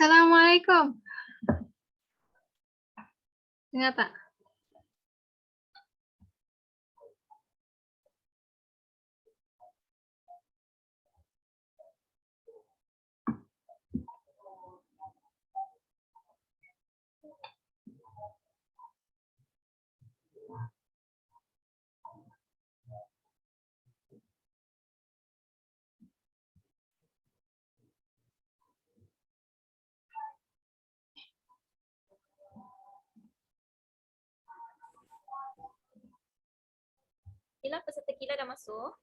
Assalamualaikum. Dengar tak? Kila peserta Kila dah masuk.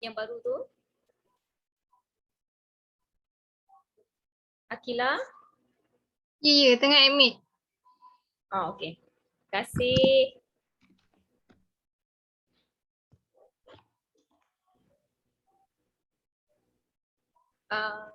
Yang baru tu. Akila. Ya, tengah admit. Okey. Terima kasih. Uh,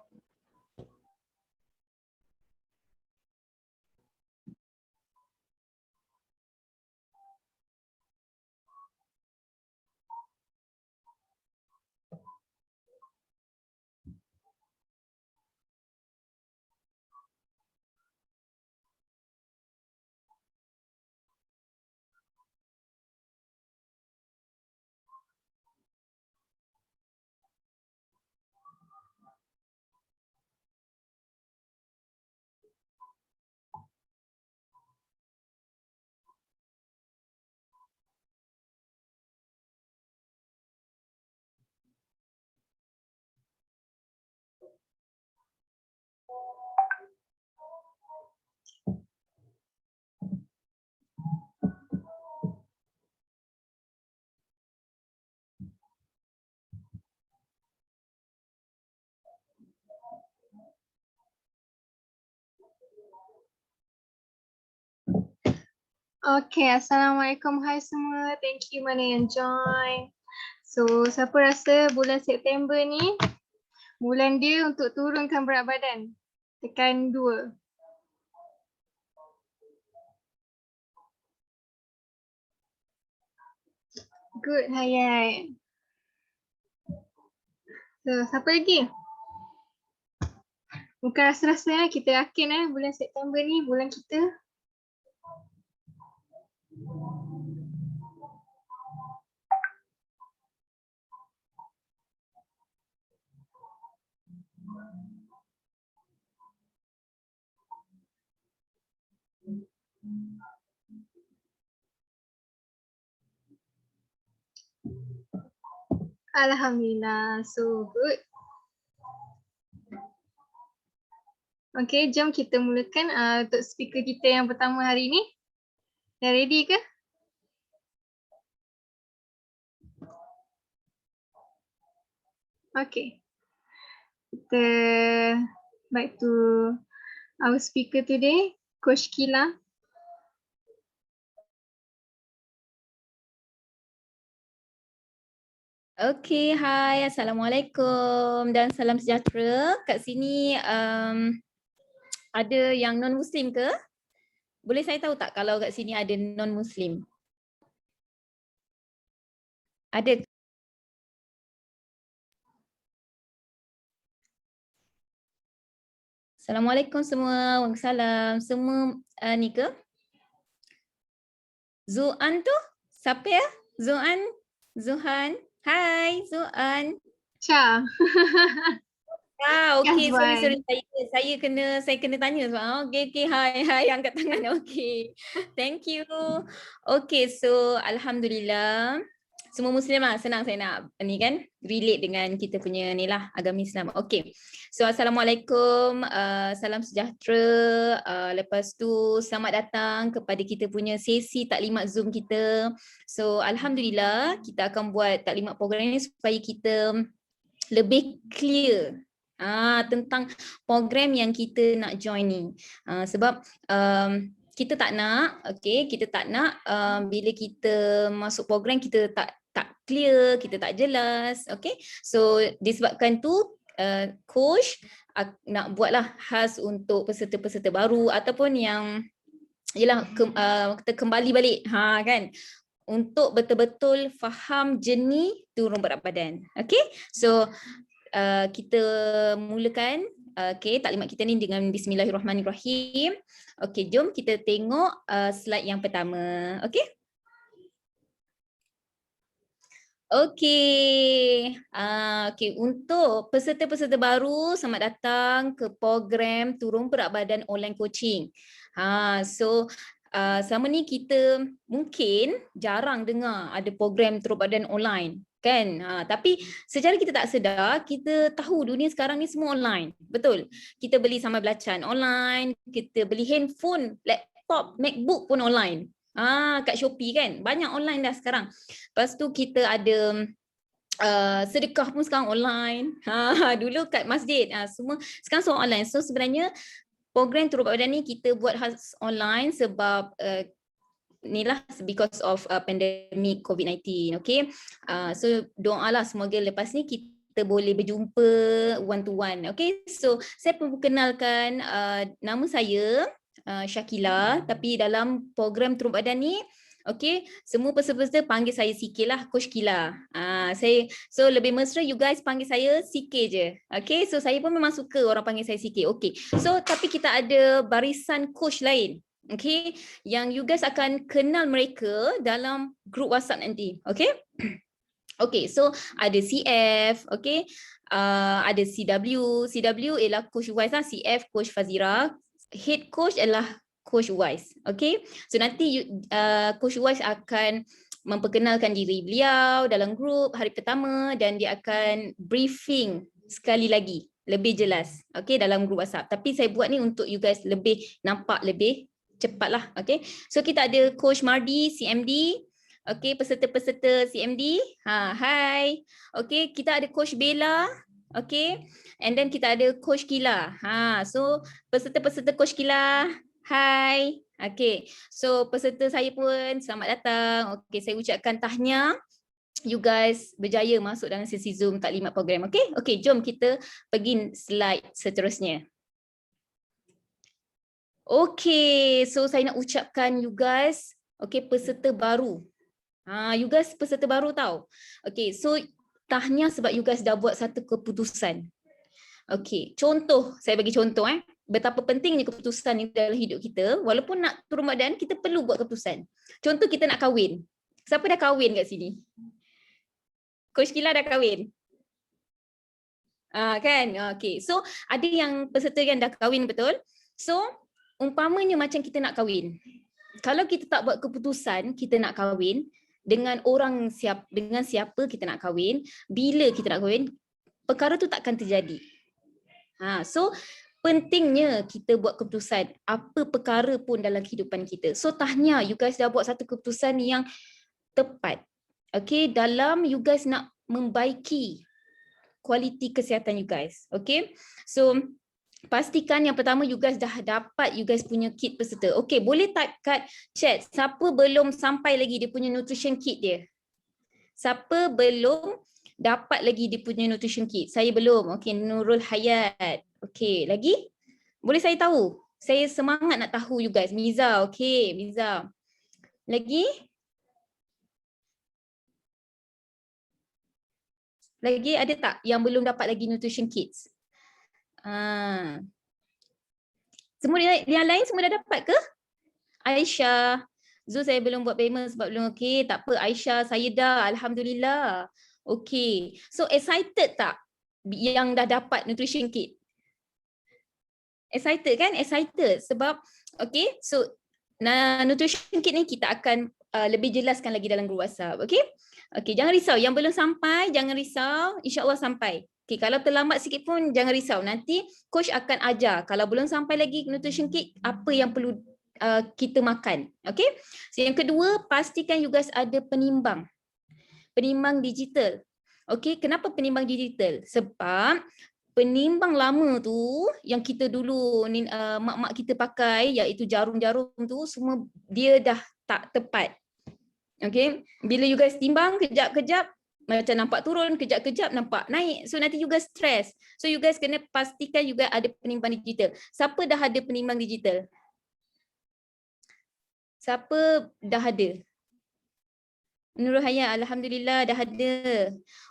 Okay, Assalamualaikum. Hai semua. Thank you mana yang join. So, siapa rasa bulan September ni bulan dia untuk turunkan berat badan? Tekan 2. Good, Hayat. So, siapa lagi? Bukan rasa-rasa kita yakin bulan September ni bulan kita. Alhamdulillah, so good. Okay, jom kita mulakan untuk speaker kita yang pertama hari ni. Dah ready ke? Okay. Kita back to our speaker today, Coach Kila. Okey, hai, Assalamualaikum dan salam sejahtera. Kat sini ada yang non-Muslim ke? Boleh saya tahu tak kalau kat sini ada non-Muslim? Ada? Assalamualaikum semua. Waalaikumsalam. Semua ni ke? Zuan tu? Siapa ya? Zuan? Zuhan? Hai, Zuan. Cha. Okey, sorry. Azwan. Saya kena tanya sebab okey, hai, angkat tangan. Okey. Thank you. Okey, so alhamdulillah semua Muslim lah, senang saya nak ni kan relate dengan kita punya ni lah agama Islam. Okey. So assalamualaikum, salam sejahtera. Lepas tu selamat datang kepada kita punya sesi taklimat Zoom kita. So alhamdulillah kita akan buat taklimat program ni supaya kita lebih clear tentang program yang kita nak join ni. Sebab kita tak nak, bila kita masuk program kita tak clear, kita tak jelas, okay? So disebabkan tu coach nak buatlah khas untuk peserta-peserta baru ataupun yang kita kembali balik kan, untuk betul-betul faham jenis turun berat badan. Okay, so kita mulakan Okay, taklimat kita ni dengan Bismillahirrahmanirrahim. Okay, jom kita tengok slide yang pertama. Okay. Okay, untuk peserta-peserta baru, selamat datang ke program Turun Berat Badan Online Coaching. Selama ni kita mungkin jarang dengar ada program turun badan online, kan? Tapi secara kita tak sedar, kita tahu dunia sekarang ni semua online, betul? Kita beli sambal belacan online, kita beli handphone, laptop, MacBook pun online. Kat Shopee kan, banyak online dah sekarang. Lepas tu kita ada sedekah pun sekarang online. Dulu kat masjid, semua sekarang semua online. So sebenarnya program turun berat badan ni kita buat khas online sebab inilah because of pandemic COVID-19. Okay, so doalah semoga lepas ni kita boleh berjumpa one to one. Okay, so saya perkenalkan nama saya Syakila, tapi dalam program turun badan ni, okay, semua peserta panggil saya CK lah, Coach Kila. So lebih mesra you guys panggil saya CK je. Okay, so saya pun memang suka orang panggil saya CK. Okay, so tapi kita ada barisan coach lain. Okay, yang you guys akan kenal mereka dalam grup WhatsApp nanti. Okay. Okay, so ada CF, okay, ada CW ialah Coach Wise lah, CF Coach Fazira, head coach adalah Coach Wise. Okay, so nanti Coach Wise akan memperkenalkan diri beliau dalam grup hari pertama dan dia akan briefing sekali lagi lebih jelas, okay, dalam grup WhatsApp. Tapi saya buat ni untuk you guys lebih nampak lebih cepatlah. Okay, so kita ada Coach Mardi, CMD. Okay, peserta-peserta CMD. Hai. Okay, kita ada Coach Bella. Okay, and then kita ada Coach Kila. So peserta-peserta Coach Kila, hai. Okay, so peserta saya pun selamat datang. Okay, saya ucapkan tahniah. You guys berjaya masuk dalam sesi Zoom taklimat program. Okay, okay, jom kita pergi slide seterusnya. Okay, so saya nak ucapkan you guys, okay, peserta baru. You guys peserta baru tau. Okay, so tahniah sebab you guys dah buat satu keputusan. Okay, contoh, saya bagi contoh betapa pentingnya keputusan ni dalam hidup kita. Walaupun nak turun badan, kita perlu buat keputusan. Contoh kita nak kahwin. Siapa dah kahwin kat sini? Coach Kila dah kahwin? Kan? Okay, so ada yang peserta yang dah kahwin, betul? So, umpamanya macam kita nak kahwin. Kalau kita tak buat keputusan kita nak kahwin, dengan dengan siapa kita nak kahwin, bila kita nak kahwin, perkara tu takkan terjadi. So pentingnya kita buat keputusan apa perkara pun dalam kehidupan kita. So tahniah, you guys dah buat satu keputusan yang tepat. Okay, dalam you guys nak membaiki kualiti kesihatan you guys. Okay, so pastikan yang pertama you guys dah dapat you guys punya kit peserta. Okay, boleh type kat chat siapa belum sampai lagi dia punya nutrition kit dia. Siapa belum dapat lagi dia punya nutrition kit? Saya belum. Okay, Nurul Hayat. Okay, lagi? Boleh saya tahu? Saya semangat nak tahu you guys. Miza, okay, Miza. Lagi? Lagi ada tak yang belum dapat lagi nutrition kits? Semua yang lain semua dah dapat ke? Aisyah, Zul saya belum buat payment sebab belum okey. Tak apa Aisyah, saya dah, alhamdulillah. Okey. So excited tak yang dah dapat nutrition kit? Excited kan? Excited sebab okey. So nutrition kit ni kita akan lebih jelaskan lagi dalam grup WhatsApp. Okey? Okey, jangan risau. Yang belum sampai, jangan risau. InsyaAllah sampai. Okay, kalau terlambat sikit pun jangan risau. Nanti coach akan ajar kalau belum sampai lagi nutrition kit apa yang perlu kita makan. Okay. So yang kedua, pastikan you guys ada penimbang. Penimbang digital. Okay, kenapa penimbang digital? Sebab penimbang lama tu yang kita dulu mak-mak kita pakai iaitu jarum-jarum tu semua dia dah tak tepat. Okay, bila you guys timbang kejap-kejap macam nampak turun, kejap-kejap nampak naik. So nanti you guys stress. So you guys kena pastikan you guys ada penimbang digital. Siapa dah ada penimbang digital? Siapa dah ada? Nurul Hayat, Alhamdulillah dah ada.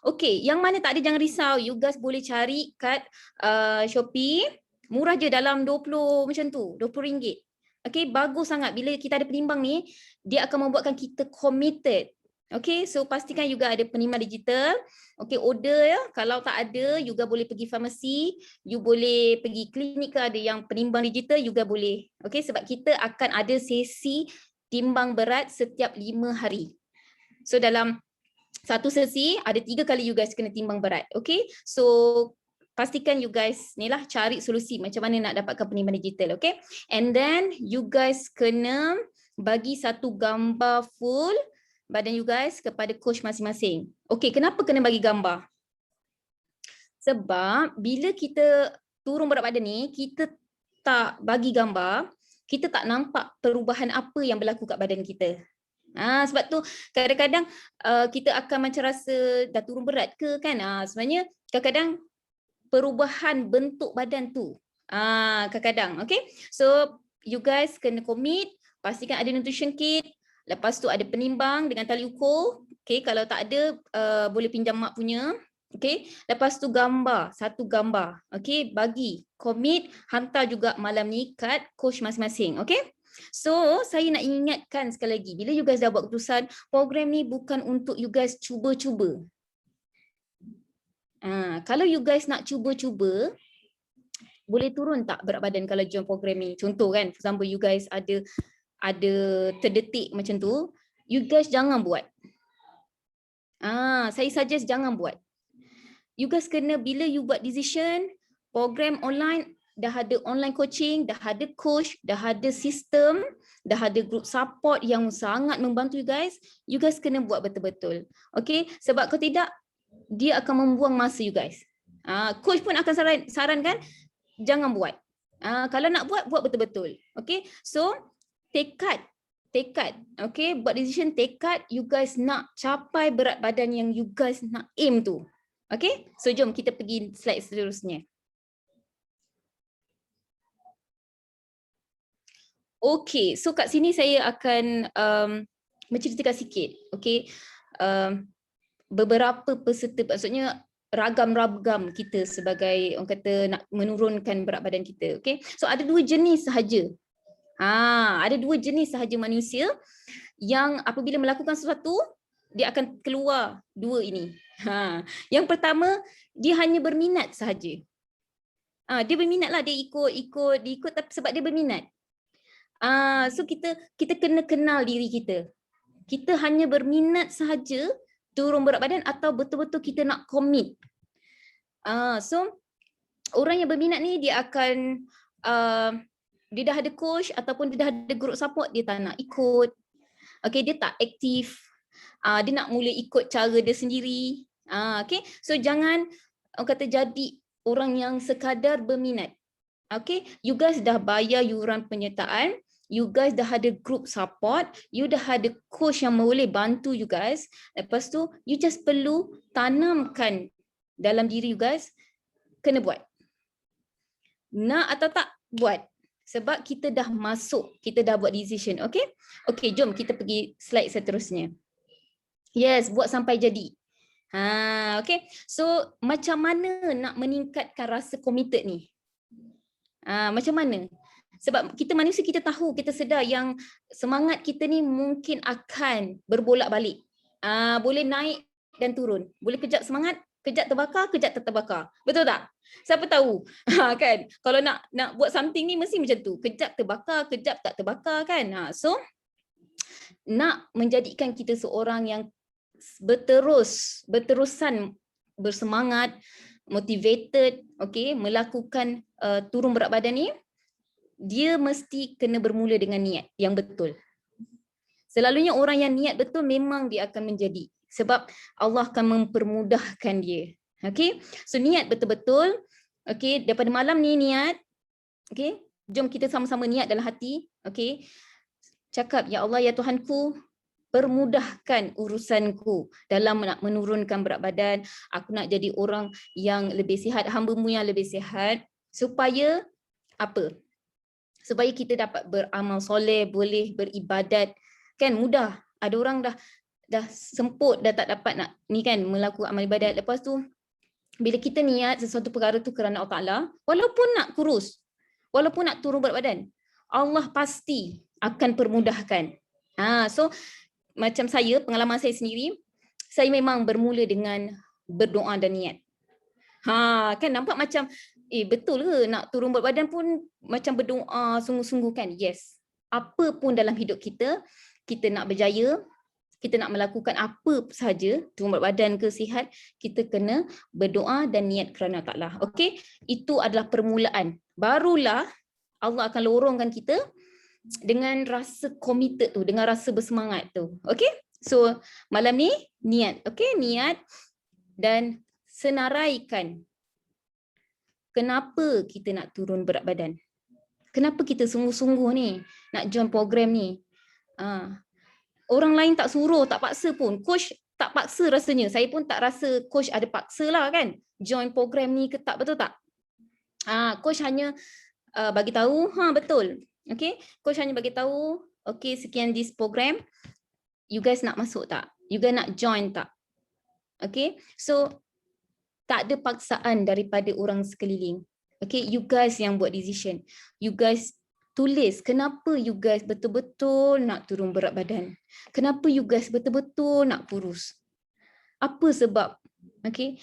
Okay, yang mana tak ada jangan risau. You guys boleh cari kat Shopee. Murah je dalam 20 macam tu, RM20. Okay, bagus sangat. Bila kita ada penimbang ni, dia akan membuatkan kita committed. Okay, so pastikan juga ada penimbang digital. Okay, order ya. Kalau tak ada, you guys boleh pergi farmasi. You boleh pergi klinik ke ada yang penimbang digital, you guys boleh. Okay, sebab kita akan ada sesi timbang berat setiap 5 hari. So dalam satu sesi ada 3 kali you guys kena timbang berat. Okay. So pastikan you guys ni lah cari solusi macam mana nak dapatkan penimbang digital. Okay. And then you guys kena bagi satu gambar full badan you guys kepada coach masing-masing. Okay. Kenapa kena bagi gambar? Sebab bila kita turun berat badan ni, kita tak bagi gambar, kita tak nampak perubahan apa yang berlaku kat badan kita. Sebab tu kadang-kadang kita akan macam rasa dah turun berat ke kan. Sebenarnya kadang-kadang perubahan bentuk badan tu. Kadang-kadang. Okay. So you guys kena commit. Pastikan ada nutrition kit. Lepas tu ada penimbang dengan tali ukur. Okay. Kalau tak ada boleh pinjam mak punya. Okay. Lepas tu gambar. Satu gambar. Okay. Bagi. Commit. Hantar juga malam ni kat coach masing-masing. Okay. So, saya nak ingatkan sekali lagi, bila you guys dah buat keputusan, program ni bukan untuk you guys cuba-cuba. Kalau you guys nak cuba-cuba, boleh turun tak berat badan kalau join program ni? Contoh kan, for example you guys ada terdetik macam tu, you guys jangan buat. Saya suggest jangan buat. You guys kena bila you buat decision, program online, dah ada online coaching, dah ada coach, dah ada sistem, dah ada group support yang sangat membantu you guys kena buat betul-betul. Okay, sebab kalau tidak, dia akan membuang masa you guys. Coach pun akan sarankan, jangan buat. Kalau nak buat betul-betul. Okay, so tekad, okay, buat decision, tekad, you guys nak capai berat badan yang you guys nak aim tu. Okay, so jom kita pergi slide seterusnya. Okay, so kat sini saya akan menceritakan sikit. Okay, beberapa peserta, maksudnya ragam-ragam kita sebagai orang kata nak menurunkan berat badan kita. Okay, so ada 2 jenis sahaja. Ada 2 jenis sahaja manusia yang apabila melakukan sesuatu, dia akan keluar 2 ini. Yang pertama, dia hanya berminat sahaja. Dia berminat lah, dia ikut tapi sebab dia berminat. So kita kena kenal diri kita. Kita hanya berminat sahaja turun berat badan atau betul-betul kita nak commit. So orang yang berminat ni dia akan dia dah ada coach ataupun dia dah ada group support, dia tak nak ikut. Okay, dia tak aktif. Dia nak mula ikut cara dia sendiri. Okay, so jangan orang kata jadi orang yang sekadar berminat. Okay, you guys dah bayar yuran penyertaan, you guys dah ada group support, you dah ada coach yang boleh bantu you guys. Lepas tu, you just perlu tanamkan dalam diri you guys, kena buat. Nak atau tak, buat. Sebab kita dah masuk, kita dah buat decision. Okay? Okay, jom kita pergi slide seterusnya. Yes, buat sampai jadi. Okay, so macam mana nak meningkatkan rasa committed ni? Macam mana? Sebab kita manusia, kita tahu, kita sedar yang semangat kita ni mungkin akan berbolak-balik. Boleh naik dan turun. Boleh kejap semangat, kejap terbakar, kejap tak terbakar. Betul tak? Siapa tahu? Kan? Kalau nak buat something ni mesti macam tu. Kejap terbakar, kejap tak terbakar kan? So, nak menjadikan kita seorang yang berterusan bersemangat, motivated, okay, melakukan turun berat badan ni, dia mesti kena bermula dengan niat yang betul. Selalunya orang yang niat betul memang dia akan menjadi, sebab Allah akan mempermudahkan dia. Okay, so niat betul-betul. Okay, daripada malam ni niat. Okay, jom kita sama-sama niat dalam hati. Okay, cakap, ya Allah, ya Tuhanku, permudahkan urusanku dalam nak menurunkan berat badan. Aku nak jadi orang yang lebih sihat, hamba-Mu yang lebih sihat, supaya apa? Supaya kita dapat beramal soleh, boleh beribadat. Kan mudah. Ada orang dah dah semput, dah tak dapat nak ni kan melakukan amal ibadat. Lepas tu bila kita niat sesuatu perkara tu kerana Allah Ta'ala, walaupun nak kurus, walaupun nak turun berat badan, Allah pasti akan permudahkan. So macam saya, pengalaman saya sendiri, saya memang bermula dengan berdoa dan niat. Kan nampak macam betul ke nak turun berat badan pun macam berdoa sungguh-sungguh kan? Yes. Apa pun dalam hidup kita, kita nak berjaya, kita nak melakukan apa sahaja, turun berat badan ke sihat, kita kena berdoa dan niat kerana Allah. Okey, itu adalah permulaan. Barulah Allah akan lorongkan kita dengan rasa committed tu, dengan rasa bersemangat tu. Okey? So, malam ni niat, okey? Niat dan senaraikan kenapa kita nak turun berat badan. Kenapa kita sungguh-sungguh ni nak join program ni? Orang lain tak suruh, tak paksa pun. Coach tak paksa rasanya. Saya pun tak rasa coach ada paksa lah kan. Join program ni ke tak, betul tak? Coach hanya bagi tahu, betul. Okay, coach hanya bagi tahu, okay, sekian this program. You guys nak masuk tak? You guys nak join tak? Okay, so tak ada paksaan daripada orang sekeliling. Okay, you guys yang buat decision. You guys tulis kenapa you guys betul-betul nak turun berat badan. Kenapa you guys betul-betul nak kurus. Apa sebab? Okay,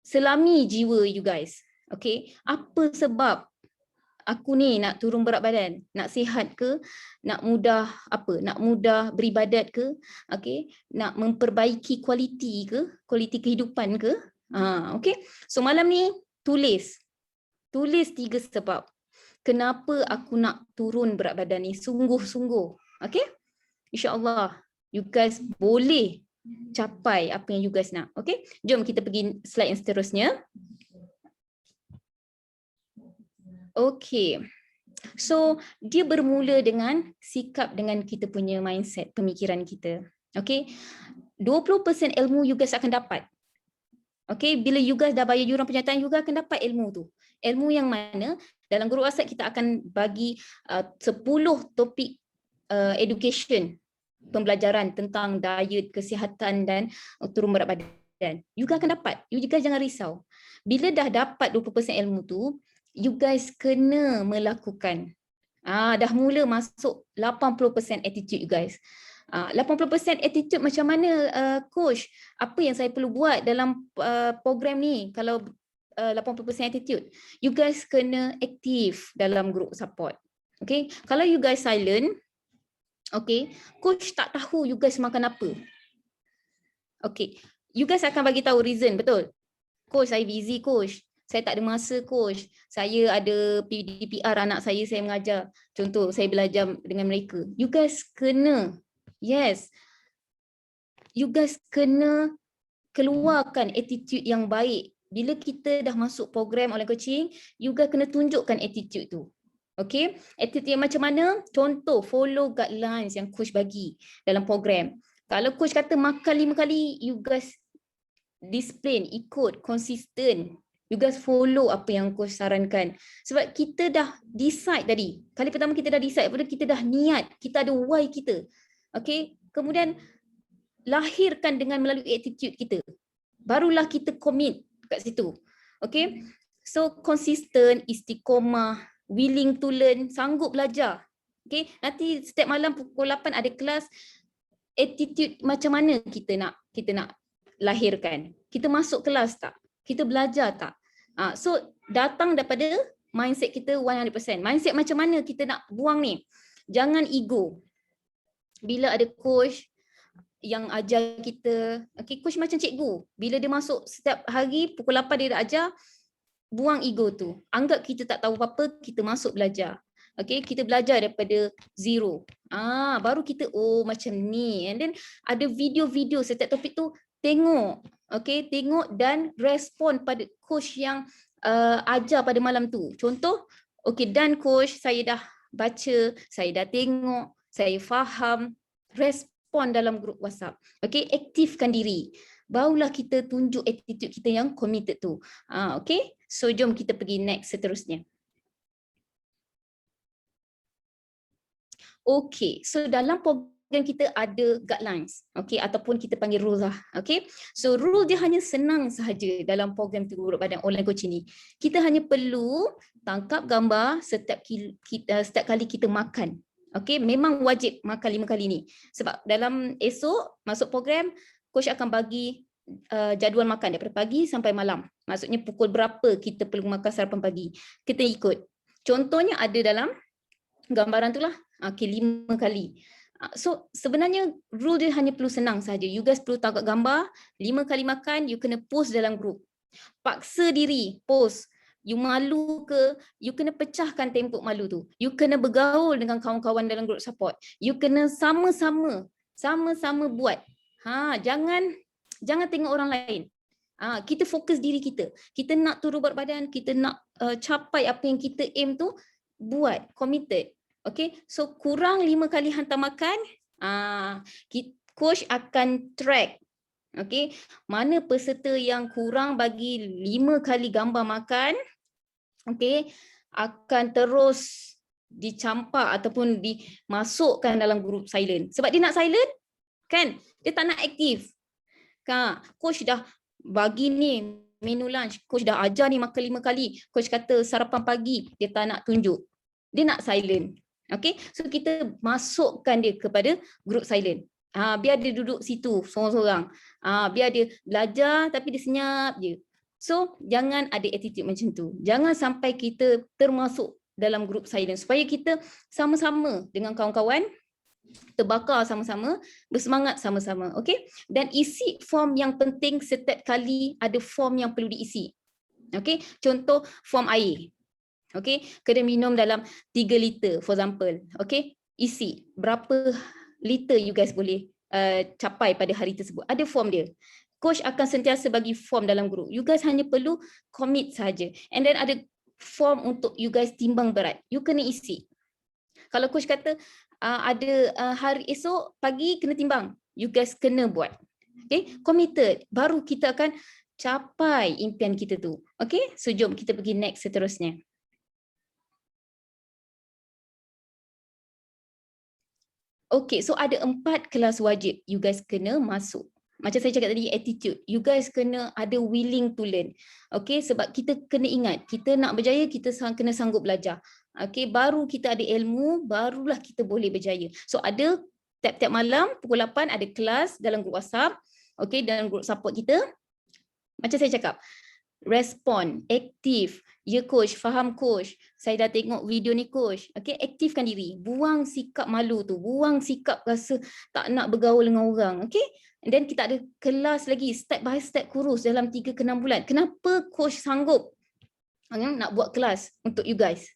selami jiwa you guys. Okay, apa sebab aku ni nak turun berat badan, nak sihat ke, nak mudah apa, nak mudah beribadat ke, okay, nak memperbaiki kualiti ke, kualiti kehidupan ke. Okay, so malam ni tulis 3 sebab kenapa aku nak turun berat badan ni sungguh-sungguh. Okay, InsyaAllah you guys boleh capai apa yang you guys nak. Okay, jom kita pergi slide yang seterusnya. Okay, so dia bermula dengan sikap, dengan kita punya mindset, pemikiran kita. Okay, 20% ilmu you guys akan dapat. Okay, bila you guys dah bayar yuran penyertaan, you guys akan dapat ilmu tu. Ilmu yang mana dalam grup WhatsApp kita akan bagi 10 topik education, pembelajaran tentang diet, kesihatan dan turun berat badan. You guys akan dapat. You guys jangan risau. Bila dah dapat 20% ilmu tu, you guys kena melakukan. Dah mula masuk 80% attitude you guys. 80% attitude macam mana coach? Apa yang saya perlu buat dalam program ni kalau 80% attitude? You guys kena aktif dalam group support. Okay, kalau you guys silent, okay, coach tak tahu you guys makan apa. Okay, you guys akan bagi tahu reason, betul? Coach, saya busy coach. Saya tak ada masa coach. Saya ada PDPR anak saya mengajar. Contoh, saya belajar dengan mereka. You guys kena, yes, you guys kena keluarkan attitude yang baik. Bila kita dah masuk program online coaching, you guys kena tunjukkan attitude tu. Okay, attitude yang macam mana? Contoh, follow guidelines yang coach bagi dalam program. Kalau coach kata makan 5 kali, you guys disiplin, ikut, konsisten. You guys follow apa yang coach sarankan. Sebab kita dah decide tadi. Kali pertama kita dah decide, kita dah niat, kita ada why kita. Okay, kemudian lahirkan dengan melalui attitude kita. Barulah kita commit kat situ. Okay, so konsisten, istiqomah, willing to learn, sanggup belajar. Okay, nanti setiap malam pukul 8 ada kelas. Attitude macam mana kita nak lahirkan? Kita masuk kelas tak? Kita belajar tak? So datang daripada mindset kita 100%. Mindset macam mana kita nak buang ni? Jangan ego. Bila ada coach yang ajar kita, okay, coach macam cikgu. Bila dia masuk setiap hari pukul 8 dia dah ajar, buang ego tu. Anggap kita tak tahu apa-apa, kita masuk belajar. Okay, kita belajar daripada zero. Baru kita macam ni. And then ada video-video setiap topik tu, tengok. Okay, tengok dan respon pada coach yang ajar pada malam tu. Contoh, okay, dan coach, saya dah baca, saya dah tengok, saya faham, respon dalam grup WhatsApp. Okay, aktifkan diri. Barulah kita tunjuk attitude kita yang committed tu. Okay, so jom kita pergi next seterusnya. Okay, so dalam program program kita ada guidelines, okay, ataupun kita panggil rules lah, okay. So rule dia hanya senang sahaja dalam program Turut Badan online coaching ni. Kita hanya perlu tangkap gambar setiap kali kita makan. Okay, memang wajib makan 5 kali ni. Sebab dalam esok masuk program, coach akan bagi jadual makan daripada pagi sampai malam. Maksudnya pukul berapa kita perlu makan sarapan pagi. Kita ikut. Contohnya ada dalam gambaran tu lah. Okay, 5 kali. So sebenarnya rule dia hanya perlu senang saja. You guys perlu tangkap gambar, 5 kali makan, you kena post dalam group. Paksa diri, post. You malu ke, you kena pecahkan tembok malu tu. You kena bergaul dengan kawan-kawan dalam group support. You kena sama-sama buat. Jangan tengok orang lain. Kita fokus diri kita. Kita nak turun berat badan, kita nak capai apa yang kita aim tu, buat, committed. Okay, so kurang 5 kali hantar makan, coach akan track. Okay, mana peserta yang kurang bagi 5 kali gambar makan, okay, akan terus dicampak ataupun dimasukkan dalam grup silent. Sebab dia nak silent, kan? Dia tak nak aktif. Coach dah bagi ni menu lunch, coach dah ajar ni makan 5 kali, coach kata sarapan pagi, dia tak nak tunjuk. Dia nak silent. Okay, so kita masukkan dia kepada grup silent. Biar dia duduk situ seorang-seorang. Biar dia belajar tapi dia senyap je. So jangan ada attitude macam tu. Jangan sampai kita termasuk dalam grup silent, supaya kita sama-sama dengan kawan-kawan, terbakar sama-sama, bersemangat sama-sama. Okay, dan isi form yang penting. Setiap kali ada form yang perlu diisi. Okay, contoh form air. Okay, kena minum dalam 3 liter for example. Okay, isi berapa liter you guys boleh capai pada hari tersebut. Ada form dia. Coach akan sentiasa bagi form dalam group. You guys hanya perlu commit saja. And then ada form untuk you guys timbang berat. You kena isi. Kalau coach kata ada hari esok pagi kena timbang, you guys kena buat. Okay, committed. Baru kita akan capai impian kita tu. Okay, so jom kita pergi next seterusnya. Okay, so ada 4 kelas wajib you guys kena masuk. Macam saya cakap tadi, attitude. You guys kena ada willing to learn. Okay, sebab kita kena ingat, kita nak berjaya, kita kena sanggup belajar. Okay, baru kita ada ilmu, barulah kita boleh berjaya. So ada tiap-tiap malam pukul 8 ada kelas dalam grup WhatsApp. Okay, dalam grup support kita. Macam saya cakap, respon, aktif. Ya coach, faham coach. Saya dah tengok video ni coach. Okay, aktifkan diri. Buang sikap malu tu. Buang sikap rasa tak nak bergaul dengan orang. Okay. And then kita ada kelas lagi step by step kurus dalam 3 ke 6 bulan. Kenapa coach sanggup nak buat kelas untuk you guys?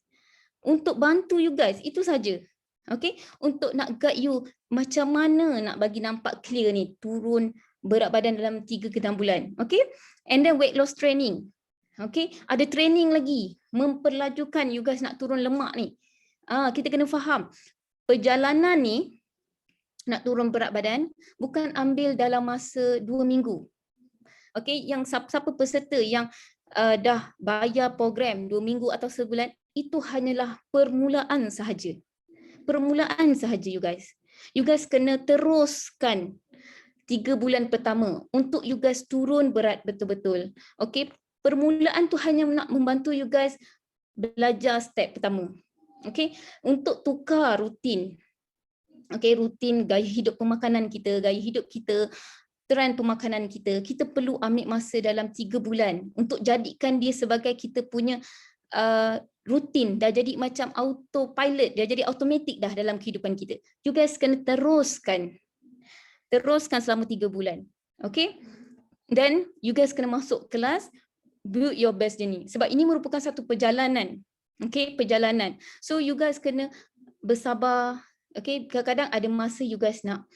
Untuk bantu you guys. Itu saja. Okay. Untuk nak guide you macam mana nak bagi nampak clear ni. Turun berat badan dalam 3 ke 6 bulan. Okay. And then weight loss training. Okay, ada training lagi memperlajukan you guys nak turun lemak ni. Kita kena faham perjalanan ni nak turun berat badan bukan ambil dalam masa 2 minggu. Okay, yang siapa peserta yang dah bayar program 2 minggu atau sebulan, itu hanyalah permulaan sahaja. Permulaan sahaja you guys. You guys kena teruskan 3 bulan pertama untuk you guys turun berat betul-betul. Okay, permulaan tu hanya nak membantu you guys belajar step pertama. Okay, untuk tukar rutin. Okay, rutin gaya hidup pemakanan kita, gaya hidup kita, trend pemakanan kita, kita perlu ambil masa dalam 3 bulan untuk jadikan dia sebagai kita punya rutin. Dah jadi macam autopilot, dah jadi automatic dah dalam kehidupan kita. You guys kena teruskan selama 3 bulan. Okay, then you guys kena masuk kelas Build Your Best Journey. Sebab ini merupakan satu perjalanan. Okay, perjalanan. So you guys kena bersabar. Okay, kadang-kadang ada masa you guys nak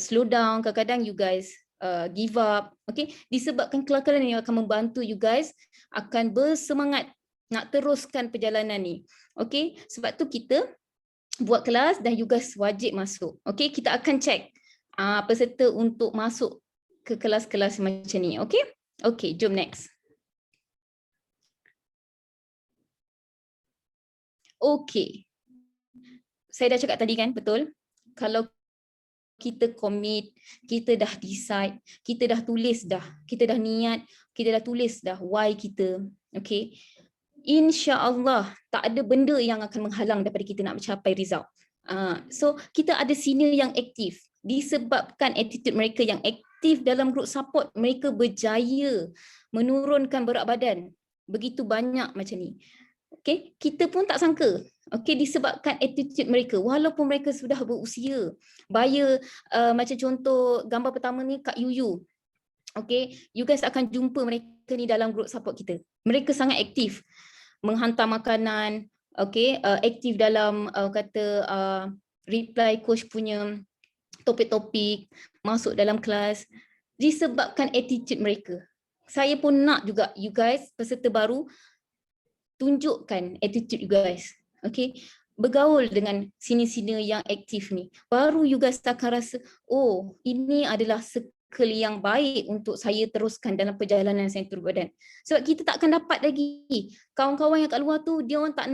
slow down. Kadang-kadang you guys give up. Okay, disebabkan kelakaran yang akan membantu you guys akan bersemangat nak teruskan perjalanan ni. Okay, sebab tu kita buat kelas dan you guys wajib masuk. Okay, kita akan check peserta untuk masuk ke kelas-kelas macam ni. Okay. Okay, jom next. Okay. Saya dah cakap tadi kan, betul? kalau kita commit, kita dah decide, kita dah tulis dah, kita dah niat, kita dah tulis dah why kita, okay, insya-Allah tak ada benda yang akan menghalang daripada kita nak mencapai result. So kita ada senior yang aktif, disebabkan attitude mereka yang aktif dalam group support, mereka berjaya menurunkan berat badan begitu banyak macam ni. Okay, kita pun tak sangka. Okay, disebabkan attitude mereka, walaupun mereka sudah berusia. Macam contoh gambar pertama ni Kak Yuyu. Okay, you guys akan jumpa mereka ni dalam group support kita. Mereka sangat aktif menghantar makanan, okay, aktif dalam reply coach punya topik-topik, masuk dalam kelas, disebabkan attitude mereka. Saya pun nak juga you guys, peserta baru, tunjukkan attitude you guys. Okay, bergaul dengan senior-senior yang aktif ni. Baru you guys akan rasa, oh, ini adalah circle yang baik untuk saya teruskan dalam perjalanan saya turun badan. Sebab kita tak akan dapat lagi kawan-kawan yang kat luar tu, dia orang tak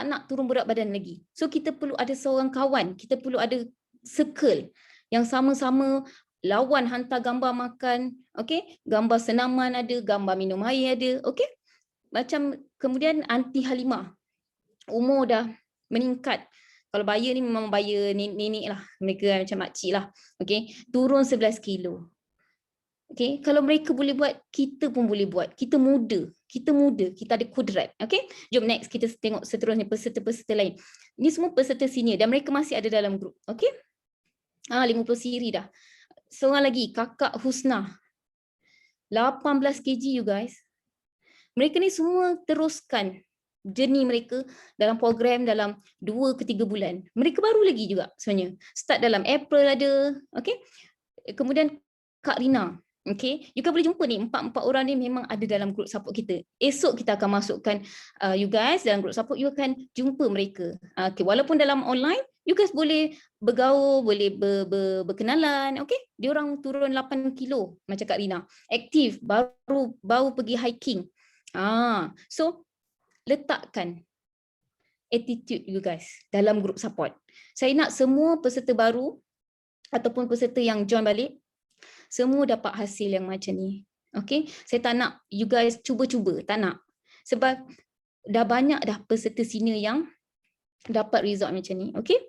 nak turun berat badan lagi. So kita perlu ada seorang kawan, kita perlu ada circle yang sama-sama lawan hantar gambar makan, okay, gambar senaman ada, gambar minum air ada, okay. Macam kemudian Aunty Halimah, umur dah meningkat. Kalau baya ni memang baya nenek lah, mereka macam makcik lah, okay, turun 11 kilo. Okay, kalau mereka boleh buat, kita pun boleh buat. Kita muda, kita ada kudrat. Okay, jom next kita tengok seterusnya peserta-peserta lain. Ini semua peserta senior dan mereka masih ada dalam grup. Okay, 50 siri dah. Seorang lagi, Kakak Husna, 18 kg you guys. Mereka ni semua teruskan journey mereka dalam program dalam 2 ke 3 bulan. Mereka baru lagi juga sebenarnya. Start dalam April ada, okay. Kemudian Kak Rina, okay. You kan boleh jumpa ni, 4 orang ni memang ada dalam group support kita. Esok kita akan masukkan you guys dalam group support, you akan jumpa mereka. Okay, walaupun dalam online, you guys boleh bergaul, boleh berkenalan, okay. Dia orang turun 8 kilo macam Kak Rina. Aktif, baru pergi hiking. So letakkan attitude you guys dalam group support. Saya nak semua peserta baru ataupun peserta yang join balik, semua dapat hasil yang macam ni. Okay, saya tak nak you guys cuba-cuba, tak nak. Sebab dah banyak dah peserta senior yang dapat result macam ni. Okay,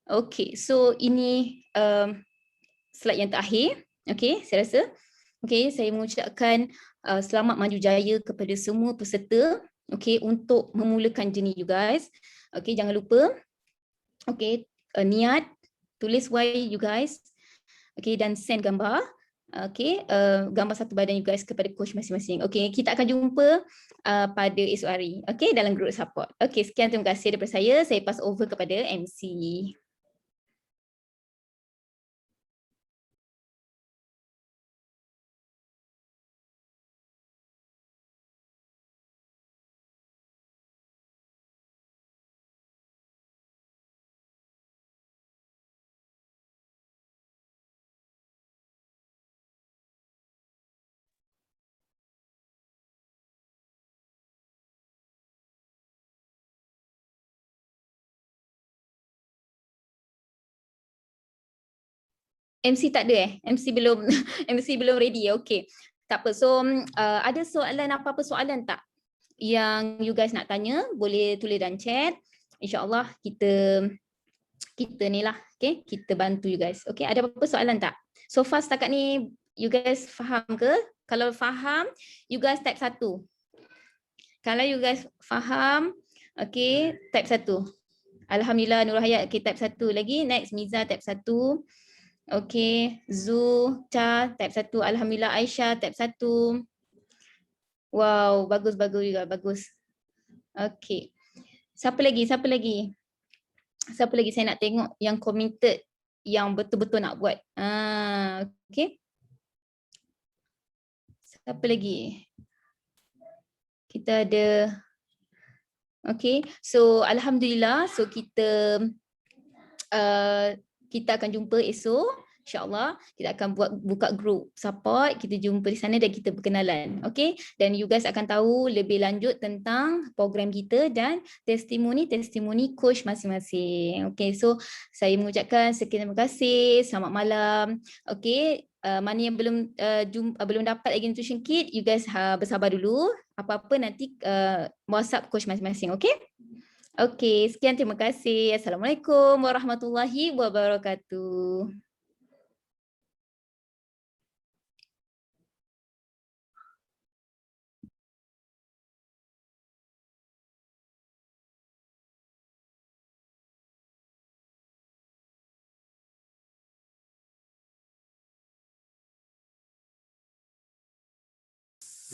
okay, so ini slide yang terakhir. Okay, saya rasa. Okay, saya mengucapkan selamat maju jaya kepada semua peserta, okay, untuk memulakan journey you guys. Okay, jangan lupa, okay, niat, tulis why you guys, okay, dan send gambar, okay, gambar satu badan you guys kepada coach masing-masing. Okay, kita akan jumpa pada esok hari, okay, dalam group support. Okay, sekian, terima kasih daripada saya. Saya pass over kepada MC. MC tak ada MC belum MC belum ready. Okay, tak apa. So ada soalan, apa-apa soalan tak yang you guys nak tanya, boleh tulis dalam chat. InsyaAllah kita ni lah, okay, kita bantu you guys. Okay, ada apa-apa soalan tak? So far setakat ni you guys faham ke? Kalau faham, you guys type 1. Kalau you guys faham, okay, type 1. Alhamdulillah, Nur Hayat, okay, type 1 lagi. Next, Miza type 1. Okay, Zu, Cha, type 1. Alhamdulillah, Aisyah, type 1. Wow, bagus juga, bagus. Okay. Siapa lagi? Siapa lagi saya nak tengok yang committed, yang betul-betul nak buat. Okay. Siapa lagi? Kita ada. Okay, so Alhamdulillah, so kita akan jumpa esok InsyaAllah kita akan buka group support, kita jumpa di sana dan kita berkenalan. Okay, dan you guys akan tahu lebih lanjut tentang program kita dan testimoni coach masing-masing. Okay, so saya mengucapkan sekian terima kasih, selamat malam. Okay, mana yang belum dapat lagi nutrition kit, you guys bersabar dulu. Apa-apa nanti WhatsApp coach masing-masing. Okay. Okay, sekian terima kasih. Assalamualaikum warahmatullahi wabarakatuh.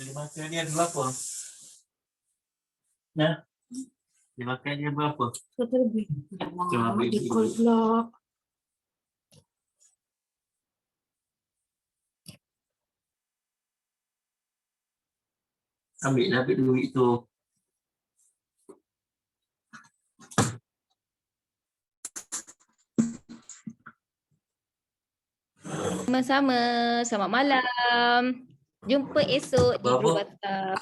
Beli makan dia berapa? Nah, beli makan dia berapa? Satu lebih. Cuma beli Dia call pula. ambil duit tu. Sama-sama. Selamat malam. Jumpa esok di Apa-apa? grup WhatsApp.